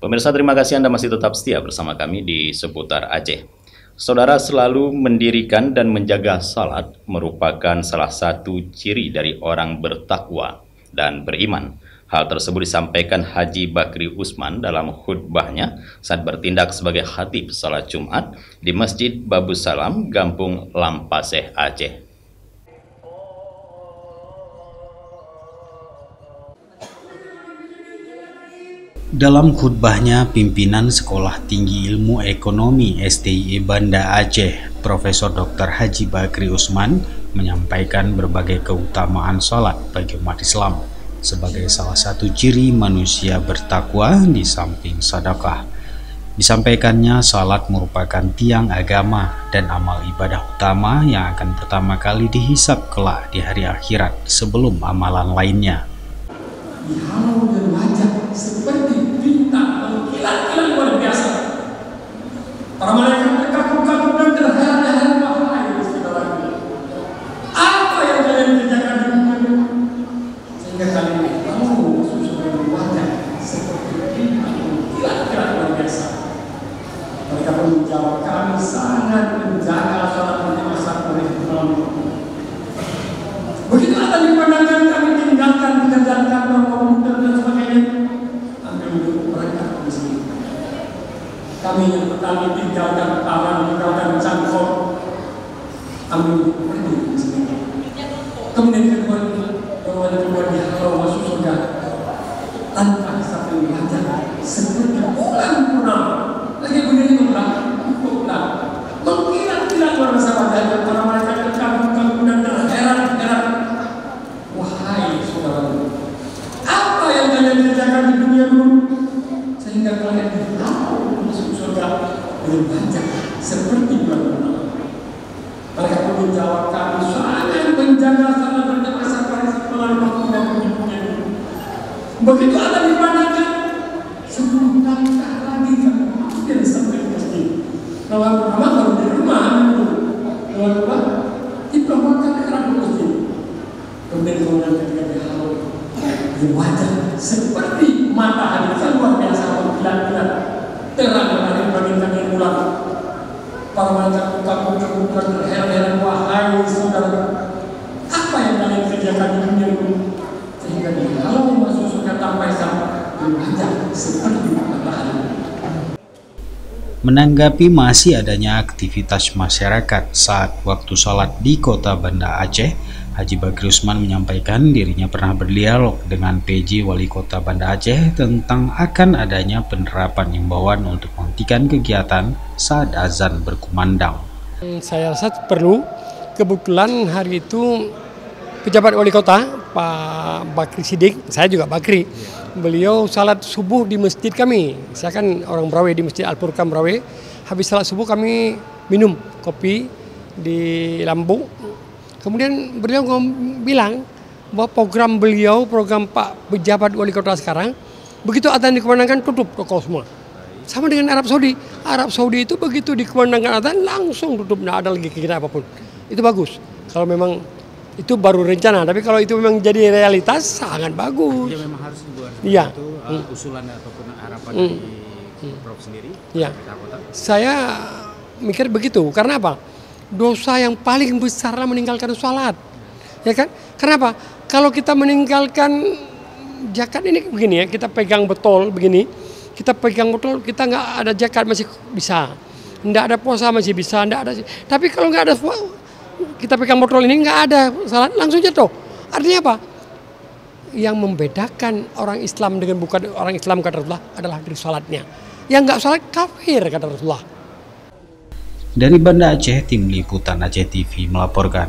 Pemirsa, terima kasih Anda masih tetap setia bersama kami di Seputar Aceh. Saudara, selalu mendirikan dan menjaga salat merupakan salah satu ciri dari orang bertakwa dan beriman. Hal tersebut disampaikan Haji Bakri Usman dalam khutbahnya saat bertindak sebagai khatib salat Jumat di Masjid Babu Salam, Gampung Lampaseh, Aceh. Dalam khutbahnya, pimpinan Sekolah Tinggi Ilmu Ekonomi STIE Banda Aceh, Profesor Dr. Haji Bakri Usman, menyampaikan berbagai keutamaan salat bagi umat Islam sebagai salah satu ciri manusia bertakwa di samping sedekah. Disampaikannya, salat merupakan tiang agama dan amal ibadah utama yang akan pertama kali dihisab kelak di hari akhirat sebelum amalan lainnya. Dihalau dan wajah seperti bintang mengkilat-kilat luar biasa. Para malaikat terkagum-kagum dan terheran-heran, wahai saudaraku, apa yang kalian kerjakan di dunia sehingga kalian tahu sesuatu wajah seperti bintang mengkilat-kilat luar biasa? Mereka pun menjawab, kami sangat menjaga salat berjamaah saat malam. Begitu ada dipandangkan, kami tinggalkan pekerjaan kantor, komputer dan sebagainya, ambil untuk mereka di sini. Kami yang petani tinggalkan taman, tinggalkan cangkok, ambil untuk pergi di sini. Kemudian kedua dihalau masuk surga tanpa satu wajah seperti bulan purnama. Lagi begini bulan, mengkilat-kilat luar biasa wajahnya. Para malaikat terkagum-kagum dan terheran-heran. Wahai saudaraku, apa yang kalian kerjakan di dunia dulu sehingga kalian dihalau masuk surga dengan wajah seperti bulan purnama? Mereka pun menjawab, kami sangat menjaga salat berjamaah saat malam waktu yang punya. Begitu ada dipandangkan, 10 langkah lagi kami hampir sampai ke masjid. Kalau pertama baru di rumah itu, kalau kedua diperlukan ke arah masjid. Kemudian ketika dihalau di wajah seperti matahari yang luar biasa berkilat-kilat, terang dari bintang-bintang bulan. Para malaikat berkagum-kagum dan terheran-heran, wahai saudara, apa yang kalian kerjakan di dunia ini sehingga dihalau masuk surga tanpa hisab di wajah seperti matahari? Menanggapi masih adanya aktivitas masyarakat saat waktu salat di kota Banda Aceh, Haji Bakri Usman menyampaikan dirinya pernah berdialog dengan PJ Wali Kota Banda Aceh tentang akan adanya penerapan himbauan untuk menghentikan kegiatan saat azan berkumandang. Saya rasa perlu. Kebetulan hari itu pejabat wali kota Pak Bakri Sidik, saya juga Bakri, beliau salat subuh di masjid kami. Saya kan orang Brawe di Masjid Al-Furqan Brawe. Habis salat subuh kami minum kopi di Lambung. Kemudian beliau bilang bahwa program beliau, program Pak pejabat wali kota sekarang, begitu adzan dikumandangkan tutup toko semua. Sama dengan Arab Saudi. Arab Saudi itu begitu dikumandangkan adzan langsung tutup, tidak ada lagi kegiatan apapun. Itu bagus. Kalau memang itu baru rencana, tapi kalau itu memang jadi realitas sangat bagus. Ya memang harus dibuat. Iya. Itu usulan ataupun harapan dari Prof sendiri. Iya. Saya mikir begitu. Karena apa? Dosa yang paling besar adalah meninggalkan sholat. Ya kan? Kenapa? Kalau kita meninggalkan zakat ini begini ya, kita pegang betul begini, kita pegang betul, kita nggak ada zakat masih bisa, nggak ada puasa masih bisa, nggak ada. Tapi kalau nggak ada kita pegang botol ini nggak ada salat, langsung jatuh. Artinya apa? Yang membedakan orang Islam dengan bukan orang Islam kata Rasulullah adalah dari salatnya. Yang nggak salat kafir kata Rasulullah. Dari Banda Aceh, tim liputan Aceh TV melaporkan.